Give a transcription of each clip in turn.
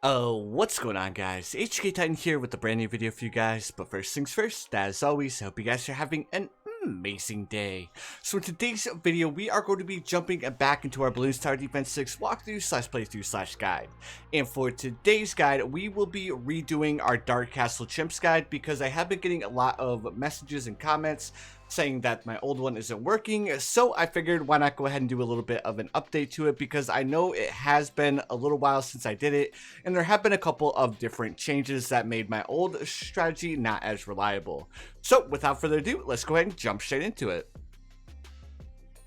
Oh, what's going on, guys? HK Titan here with a brand new video for you guys. But first things first, as always, I hope you guys are having an amazing day. So in today's video, we are going to be jumping back into our Bloons Tower Defense 6 walkthrough / playthrough / guide. And for today's guide, we will be redoing our Dark Castle Chimps guide because I have been getting a lot of messages and comments saying that my old one isn't working, so I figured why not go ahead and do a little bit of an update to it, because I know it has been a little while since I did it, and there have been a couple of different changes that made my old strategy not as reliable. So without further ado, let's go ahead and jump straight into it.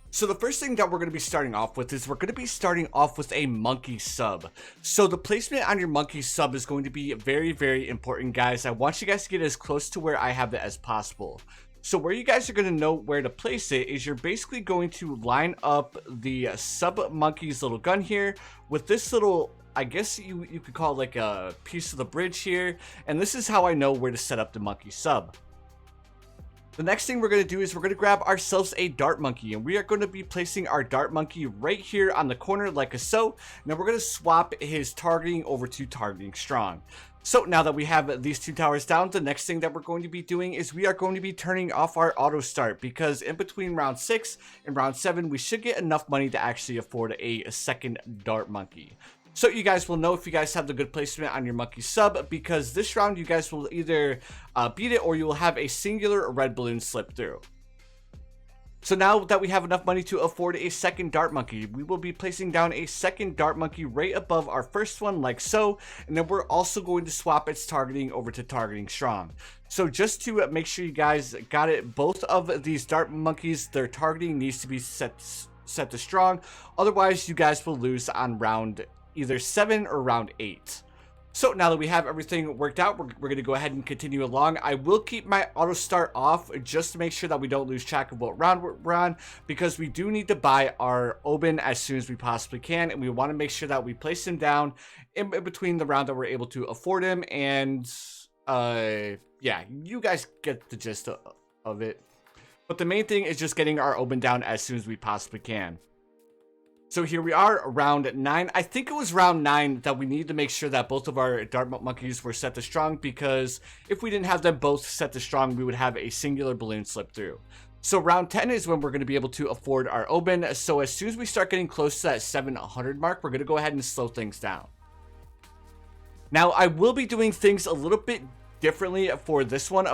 So the first thing that we're going to be starting off with is we're going to be starting off with a monkey sub. So the placement on your monkey sub is going to be very, very important, guys. I want you guys to get as close to where I have it as possible. So where you guys are going to know where to place it is you're basically going to line up the sub monkey's little gun here with this little, I guess you could call it like a piece of the bridge here. And this is how I know where to set up the monkey sub. The next thing we're going to do is we're going to grab ourselves a dart monkey, and we are going to be placing our dart monkey right here on the corner like so. Now we're going to swap his targeting over to targeting strong. So now that we have these two towers down, the next thing that we're going to be doing is we are going to be turning off our auto start, because in between round 6 and round 7 we should get enough money to actually afford a second dart monkey. So you guys will know if you guys have the good placement on your monkey sub, because this round you guys will either beat it or you will have a singular red balloon slip through. So now that we have enough money to afford a second dart monkey, we will be placing down a second dart monkey right above our first one like so, and then we're also going to swap its targeting over to targeting strong. So just to make sure you guys got it, both of these dart monkeys, their targeting needs to be set to strong, otherwise you guys will lose on round either 7 or round 8. So now that we have everything worked out, we're going to go ahead and continue along. I will keep my auto start off just to make sure that we don't lose track of what round we're on, because we do need to buy our Obyn as soon as we possibly can, and we want to make sure that we place him down in between the round that we're able to afford him. And yeah, you guys get the gist of it. But the main thing is just getting our Obyn down as soon as we possibly can. So here we are, round 9. I think it was round 9 that we needed to make sure that both of our dart monkeys were set to strong, because if we didn't have them both set to strong, we would have a singular balloon slip through. So round 10 is when we're going to be able to afford our Obyn. So as soon as we start getting close to that 700 mark, we're going to go ahead and slow things down. Now I will be doing things a little bit differently for this one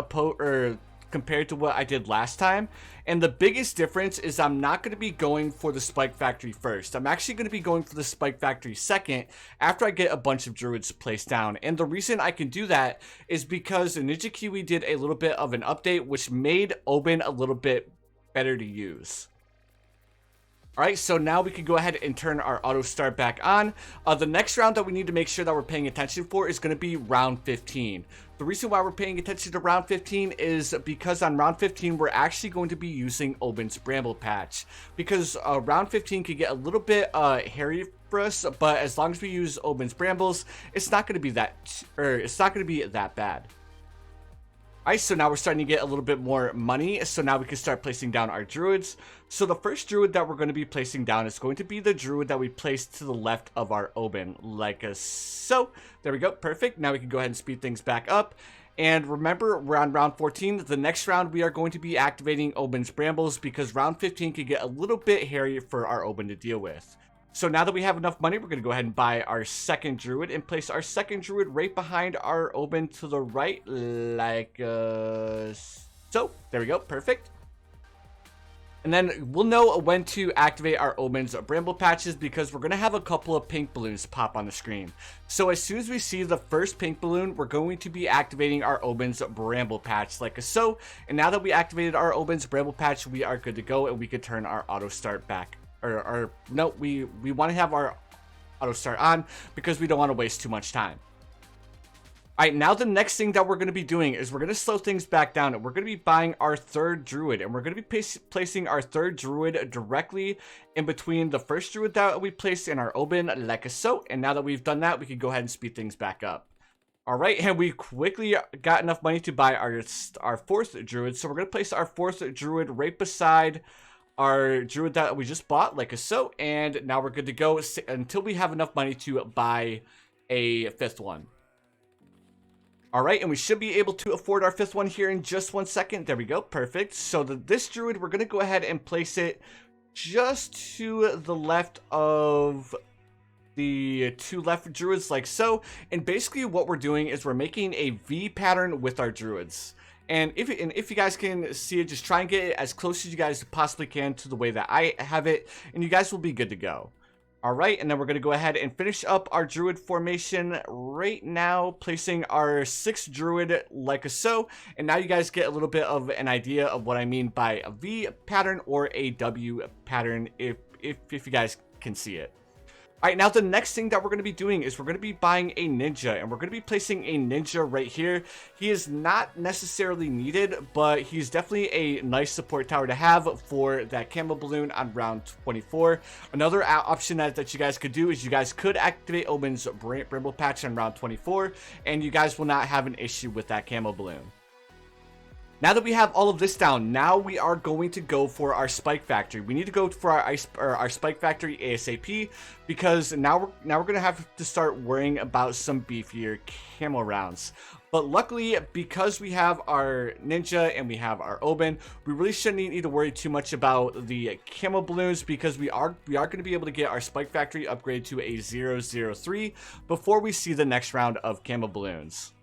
compared to what I did last time. And the biggest difference is I'm not going to be going for the Spike Factory first. I'm actually going to be going for the Spike Factory second after I get a bunch of druids placed down. And the reason I can do that is because Ninja Kiwi did a little bit of an update which made Obyn a little bit better to use. Alright, so now we can go ahead and turn our auto start back on. The next round that we need to make sure that we're paying attention for is going to be round 15. The reason why we're paying attention to round 15 is because on round 15 we're actually going to be using Obyn's Bramble Patch. Because round 15 can get a little bit hairy for us, but as long as we use Obyn's Brambles, it's not going to be that bad. Alright, so now we're starting to get a little bit more money, so now we can start placing down our druids. So the first druid that we're going to be placing down is going to be the druid that we placed to the left of our Obyn, like so. There we go, perfect. Now we can go ahead and speed things back up. And remember, we're on round 14. The next round we are going to be activating Obyn's Brambles, because round 15 can get a little bit hairy for our Obyn to deal with. So now that we have enough money, we're going to go ahead and buy our second druid and place our second druid right behind our Obyn to the right, like so. There we go, perfect. And then we'll know when to activate our Obyn's Bramble Patches, because we're going to have a couple of pink balloons pop on the screen. So as soon as we see the first pink balloon, we're going to be activating our Obyn's Bramble Patch like so. And now that we activated our Obyn's Bramble Patch, we are good to go, and we can turn our auto start back. No, we want to have our auto start on because we don't want to waste too much time. Alright, now the next thing that we're going to be doing is we're going to slow things back down, and we're going to be buying our third druid, and we're going to be placing our third druid directly in between the first druid that we placed in our Obyn like so. And now that we've done that, we can go ahead and speed things back up. Alright, and we quickly got enough money to buy our fourth druid, so we're going to place our fourth druid right beside our druid that we just bought like so. And now we're good to go until we have enough money to buy a 5th one. Alright, and we should be able to afford our 5th one here in just 1 second. There we go, perfect. So this druid, we're going to go ahead and place it just to the left of the 2 left druids, like so. And basically what we're doing is we're making a V pattern with our druids. And if you guys can see it, just try and get it as close as you guys possibly can to the way that I have it, and you guys will be good to go. Alright, and then we're going to go ahead and finish up our druid formation right now, placing our 6th druid like so. And now you guys get a little bit of an idea of what I mean by a V pattern or a W pattern, if you guys can see it. Alright, now the next thing that we're going to be doing is we're going to be buying a ninja, and we're going to be placing a ninja right here. He is not necessarily needed, but he's definitely a nice support tower to have for that camo balloon on round 24. Another option that you guys could do is you guys could activate Obyn's Bramble Patch on round 24, and you guys will not have an issue with that camo balloon. Now that we have all of this down, now we are going to go for our spike factory. We need to go for our spike factory ASAP, because now we're going to have to start worrying about some beefier camo rounds. But luckily, because we have our ninja and we have our Obyn, we really shouldn't need to worry too much about the camo balloons, because we are going to be able to get our spike factory upgrade to a 003 before we see the next round of camo balloons.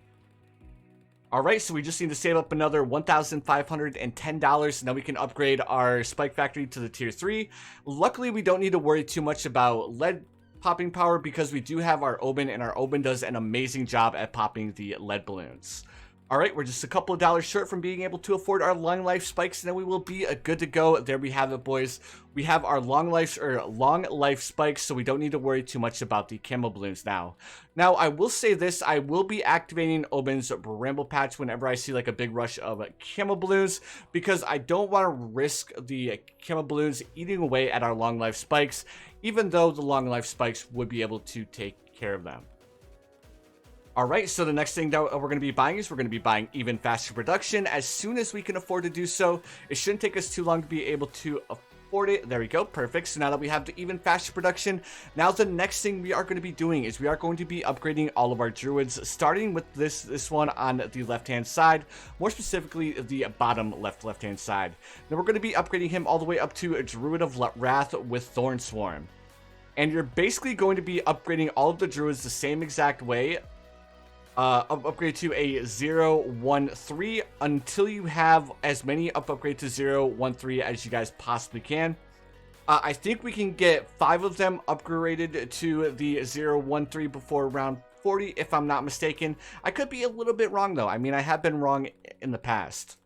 Alright, so we just need to save up another $1,510, and then we can upgrade our spike factory to the tier 3. Luckily, we don't need to worry too much about lead popping power, because we do have our Obyn, and our Obyn does an amazing job at popping the lead balloons. Alright, we're just a couple of dollars short from being able to afford our long life spikes, and then we will be good to go. There we have it, boys. We have our long life spikes, so we don't need to worry too much about the camo balloons now. Now, I will say this, I will be activating Obyn's Bramble Patch whenever I see like a big rush of camo balloons, because I don't want to risk the camo balloons eating away at our long life spikes, even though the long life spikes would be able to take care of them. Alright, so the next thing that we're going to be buying is we're going to be buying even faster production as soon as we can afford to do so. It shouldn't take us too long to be able to afford it. There we go, perfect. So now that we have the even faster production, now the next thing we are going to be doing is we are going to be upgrading all of our druids, starting with this one on the left-hand side, more specifically the bottom left-hand side. Then we're going to be upgrading him all the way up to a Druid of Wrath with Thorn Swarm. And you're basically going to be upgrading all of the druids the same exact way. Upgrade to a 013 until you have as many upgrade to 013 as you guys possibly can. I think we can get 5 of them upgraded to the 013 before round 40, if I'm not mistaken. I could be a little bit wrong though. I mean, I have been wrong in the past.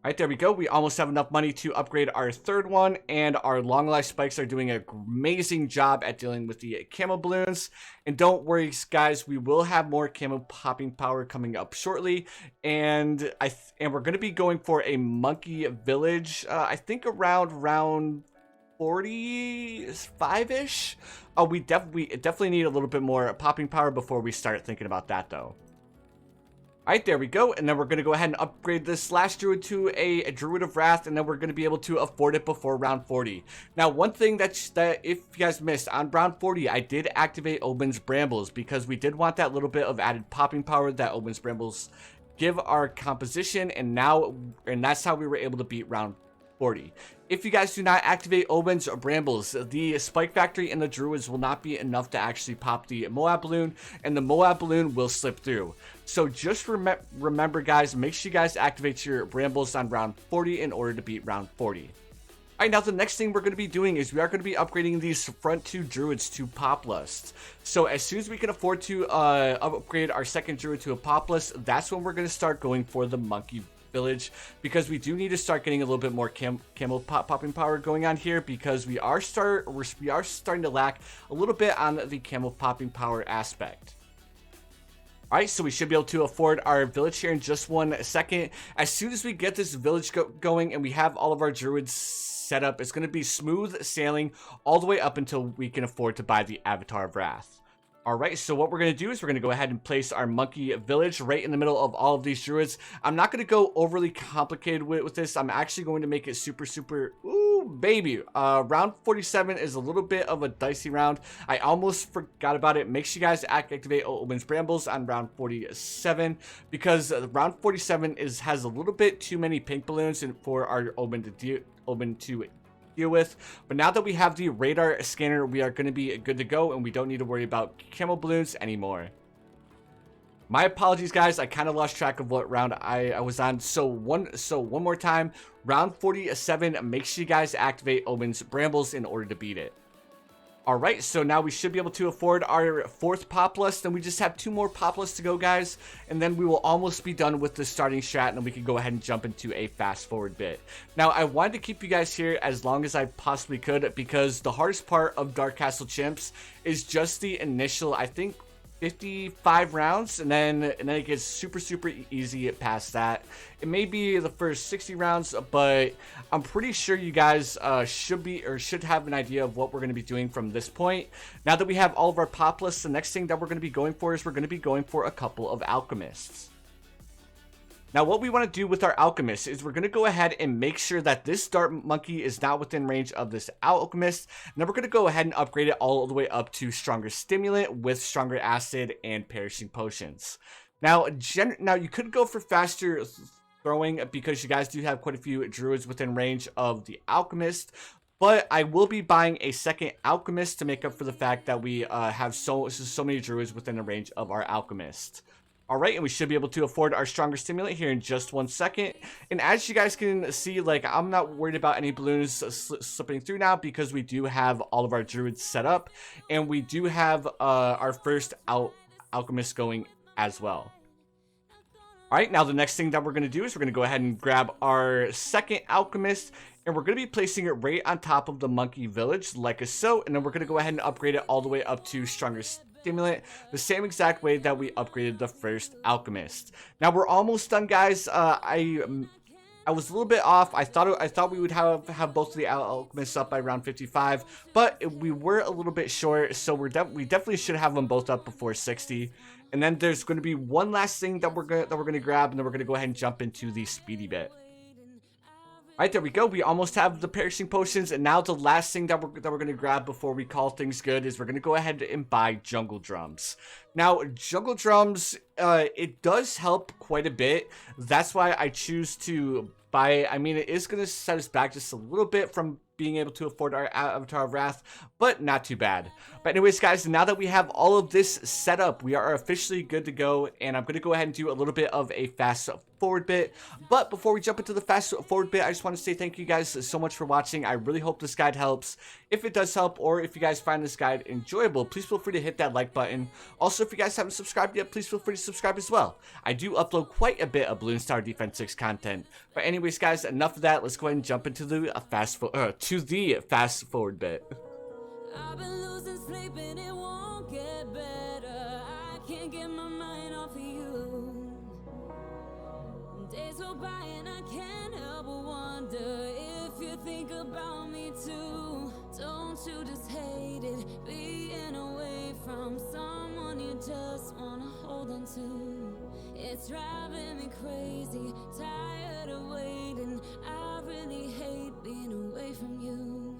Alright, there we go. We almost have enough money to upgrade our 3rd one, and our long life spikes are doing an amazing job at dealing with the camo balloons. And don't worry, guys, we will have more camo popping power coming up shortly, and we're going to be going for a monkey village. I think around round 45-ish. We definitely need a little bit more popping power before we start thinking about that, though. Alright, there we go, and then we're going to go ahead and upgrade this last druid to a Druid of Wrath, and then we're going to be able to afford it before round 40. Now, one thing that if you guys missed, on round 40, I did activate Obyn's Brambles, because we did want that little bit of added popping power that Obyn's Brambles give our composition, and that's how we were able to beat round 40. If you guys do not activate Obyn's Brambles, the Spike Factory and the Druids will not be enough to actually pop the Moab Balloon, and the Moab Balloon will slip through. So just remember, guys, make sure you guys activate your Brambles on round 40 in order to beat round 40. Alright, now the next thing we're going to be doing is we are going to be upgrading these front 2 druids to Poplust. So as soon as we can afford to upgrade our 2nd druid to a Poplust, that's when we're going to start going for the monkey village, because we do need to start getting a little bit more camo popping power going on here, because we are starting to lack a little bit on the camo popping power aspect. Alright, so we should be able to afford our village here in just 1 second. As soon as we get this village going and we have all of our druids set up, it's going to be smooth sailing all the way up until we can afford to buy the Avatar of Wrath. Alright, so what we're going to do is we're going to go ahead and place our monkey village right in the middle of all of these druids. I'm not going to go overly complicated with this. I'm actually going to make it super, ooh, baby. Round 47 is a little bit of a dicey round. I almost forgot about it. Make sure you guys activate Obyn's Brambles on round 47 because round 47 has a little bit too many pink balloons for our Obyn to deal with. But now that we have the radar scanner, we are going to be good to go, and we don't need to worry about camo balloons anymore. My apologies, guys. I kind of lost track of what round I was on. So one more time, round 47. Make sure you guys activate Obyn's Brambles in order to beat it. Alright, so now we should be able to afford our 4th Populus, and we just have 2 more Populus to go, guys, and then we will almost be done with the starting strat, and then we can go ahead and jump into a fast forward bit. Now, I wanted to keep you guys here as long as I possibly could, because the hardest part of Dark Castle Chimps is just the initial, I think, 55 rounds, and then it gets super easy past that. It may be the first 60 rounds, but I'm pretty sure you guys should have an idea of what we're going to be doing from this point. Now that we have all of our Populus, the next thing that we're going to be going for is we're going to be going for a couple of Alchemists. Now, what we want to do with our Alchemist is we're going to go ahead and make sure that this Dart Monkey is not within range of this Alchemist. And then we're going to go ahead and upgrade it all the way up to Stronger Stimulant with Stronger Acid and Perishing Potions. Now, you could go for faster throwing because you guys do have quite a few Druids within range of the Alchemist. But I will be buying a second Alchemist to make up for the fact that we have so many Druids within the range of our Alchemist. Alright, and we should be able to afford our Stronger Stimulant here in just 1 second. And as you guys can see, like, I'm not worried about any balloons slipping through now because we do have all of our Druids set up. And we do have our first Alchemist going as well. Alright, now the next thing that we're going to do is we're going to go ahead and grab our second Alchemist. And we're going to be placing it right on top of the monkey village, like so. And then we're going to go ahead and upgrade it all the way up to Stronger Stimulant, the same exact way that we upgraded the first Alchemist. Now we're almost done, guys. I was a little bit off. I thought we would have both of the Alchemists up by round 55, but we were a little bit short. So we definitely should have them both up before 60. And then there's going to be one last thing that we're gonna grab, and then we're gonna go ahead and jump into the speedy bit. Alright, there we go. We almost have the Perishing Potions, and now the last thing that we're going to grab before we call things good is we're going to go ahead and buy Jungle Drums. Now, Jungle Drums, it does help quite a bit. That's why I choose to buy it. I mean, it is going to set us back just a little bit from being able to afford our Avatar of Wrath, but not too bad. But anyways, guys, now that we have all of this set up, we are officially good to go, and I'm going to go ahead and do a little bit of a fast forward bit. But before we jump into the fast forward bit, I just want to say thank you guys so much for watching. I really hope this guide helps. If it does help, or if you guys find this guide enjoyable, please feel free to hit that like button. Also, if you guys haven't subscribed yet, please feel free to subscribe as well. I do upload quite a bit of Bloons Tower Defense 6 content. But anyways, guys, enough of that. Let's go ahead and jump into the fast forward bit. I've been losing sleep and it won't get better. I can't get my mind off of you. Days go by and I can't help but wonder if you think about me too. Don't you just hate it being away from someone you just wanna hold on to? It's driving me crazy, tired of waiting. I really hate being away from you.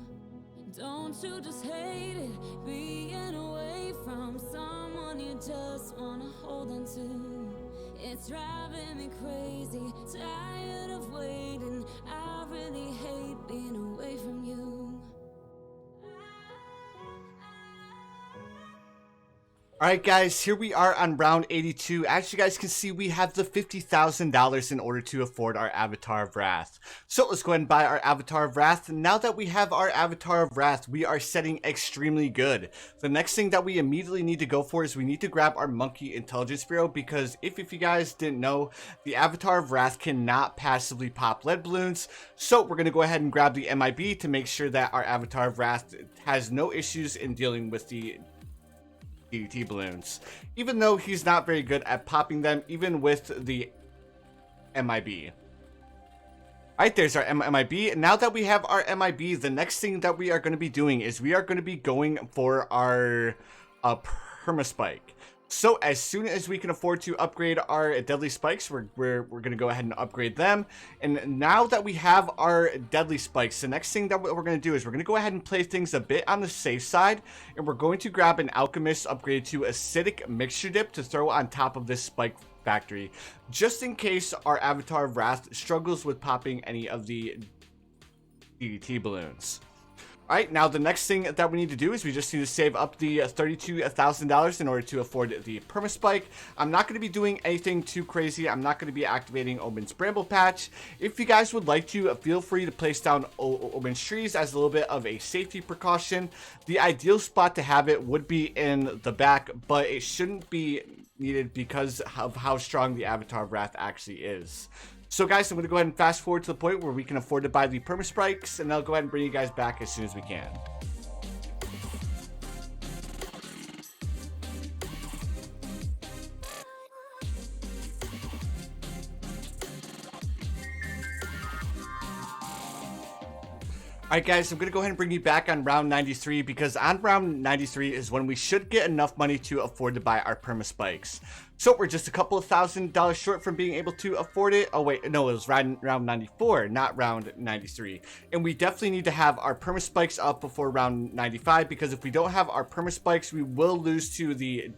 Don't you just hate it being away from someone you just wanna hold on to? It's driving me crazy, tired of waiting. I really hate being away from you. Alright guys, here we are on round 82. As you guys can see, we have the $50,000 in order to afford our Avatar of Wrath. So let's go ahead and buy our Avatar of Wrath. Now that we have our Avatar of Wrath, we are setting extremely good. The next thing that we immediately need to go for is we need to grab our Monkey Intelligence Bureau, because if you guys didn't know, the Avatar of Wrath cannot passively pop lead balloons. So we're going to go ahead and grab the MIB to make sure that our Avatar of Wrath has no issues in dealing with the DDT balloons, even though he's not very good at popping them, even with the MIB. Alright, there's our MIB. Now that we have our MIB, the next thing that we are going to be doing is we are going to be going for our Perma Spike. So as soon as we can afford to upgrade our deadly spikes, we're going to go ahead and upgrade them. And now that we have our deadly spikes, the next thing that we're going to do is we're going to go ahead and play things a bit on the safe side. And we're going to grab an Alchemist upgrade to acidic mixture dip to throw on top of this spike factory, just in case our Avatar of Wrath struggles with popping any of the DDT balloons. Alright, now the next thing that we need to do is we just need to save up the $32,000 in order to afford the Perma Spike. I'm not going to be doing anything too crazy. I'm not going to be activating Obyn's Bramble Patch. If you guys would like to, feel free to place down Obyn's trees as a little bit of a safety precaution. The ideal spot to have it would be in the back, but it shouldn't be needed because of how strong the Avatar of Wrath actually is. So guys, I'm going to go ahead and fast forward to the point where we can afford to buy the Perma Spikes, and I'll go ahead and bring you guys back as soon as we can. Alright guys, I'm going to go ahead and bring you back on round 93, because on round 93 is when we should get enough money to afford to buy our Perma Spikes. So we're just a couple of $1,000s short from being able to afford it. Oh wait, no, it was round 94, not round 93. And we definitely need to have our Perma Spikes up before round 95, because if we don't have our Perma Spikes, we will lose to the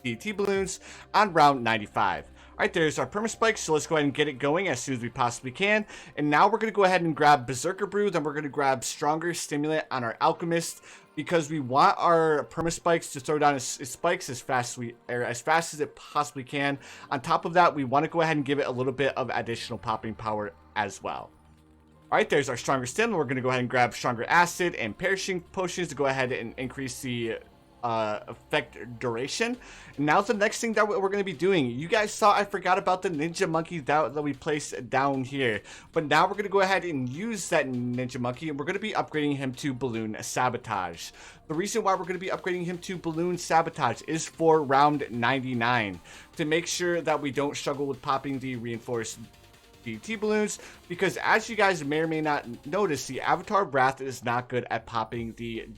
DDT balloons on round 95. Alright, there's our Perma Spikes, so let's go ahead and get it going as soon as we possibly can. And now we're going to go ahead and grab Berserker Brew, then we're going to grab Stronger Stimulant on our Alchemist, because we want our Perma Spikes to throw down its spikes as fast as it possibly can. On top of that, we want to go ahead and give it a little bit of additional popping power as well. Alright, there's our Stronger Stim. We're going to go ahead and grab Stronger Acid and Perishing Potions to go ahead and increase the effect duration. Now the next thing that we're going to be doing, you guys saw I forgot about the Ninja Monkey that we placed down here, but now we're going to go ahead and use that Ninja Monkey, and we're going to be upgrading him to Bloon Sabotage. The reason why we're going to be upgrading him to Bloon Sabotage is for round 99, to make sure that we don't struggle with popping the reinforced DDT balloons, because as you guys may or may not notice, the Avatar of Wrath is not good at popping the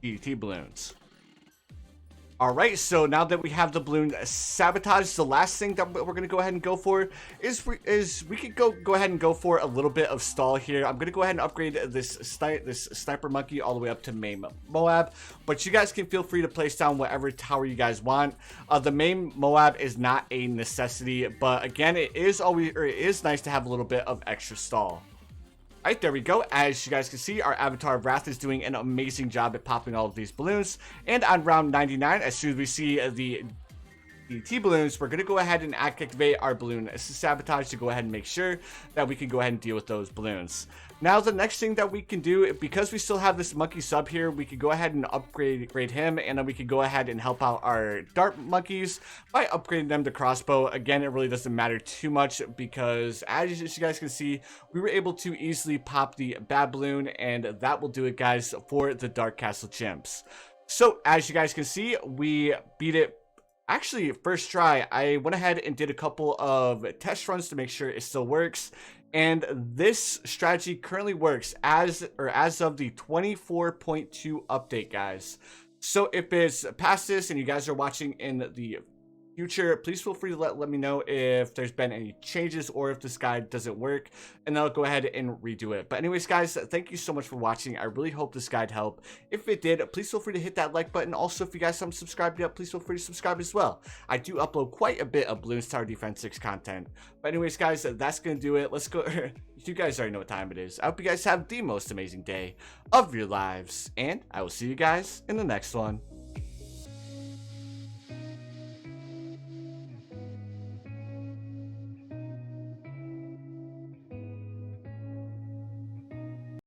DDT balloons. Alright, so now that we have the Bloon Sabotage, the last thing that we're going to go ahead and go for is we could go ahead and go for a little bit of stall here. I'm going to go ahead and upgrade this Sniper Monkey all the way up to main Moab, but you guys can feel free to place down whatever tower you guys want. The main Moab is not a necessity, but again, it is nice to have a little bit of extra stall. Alright, there we go. As you guys can see, our Avatar of Wrath is doing an amazing job at popping all of these balloons. And on round 99, as soon as we see the DDT balloons, we're going to go ahead and activate our Bloon Sabotage to go ahead and make sure that we can go ahead and deal with those balloons. Now, the next thing that we can do, because we still have this monkey sub here, we can go ahead and upgrade him, and then we can go ahead and help out our dart monkeys by upgrading them to crossbow. Again, it really doesn't matter too much, because as you guys can see, we were able to easily pop the bad balloon, and that will do it, guys, for the Dark Castle Chimps. So, as you guys can see, we beat it. Actually, first try, I went ahead and did a couple of test runs to make sure it still works. And this strategy currently works as of the 24.2 update, guys. So if it's past this and you guys are watching in the future, please feel free to let me know if there's been any changes or if this guide doesn't work, and I'll go ahead and redo it. But anyways, guys, thank you so much for watching. I really hope this guide helped. If it did, please feel free to hit that like button. Also, if you guys haven't subscribed yet, please feel free to subscribe as well. I do upload quite a bit of Bloons Tower Defense 6 content. But anyways, guys, that's gonna do it. Let's go. You guys already know what time it is. I hope you guys have the most amazing day of your lives, and I will see you guys in the next one.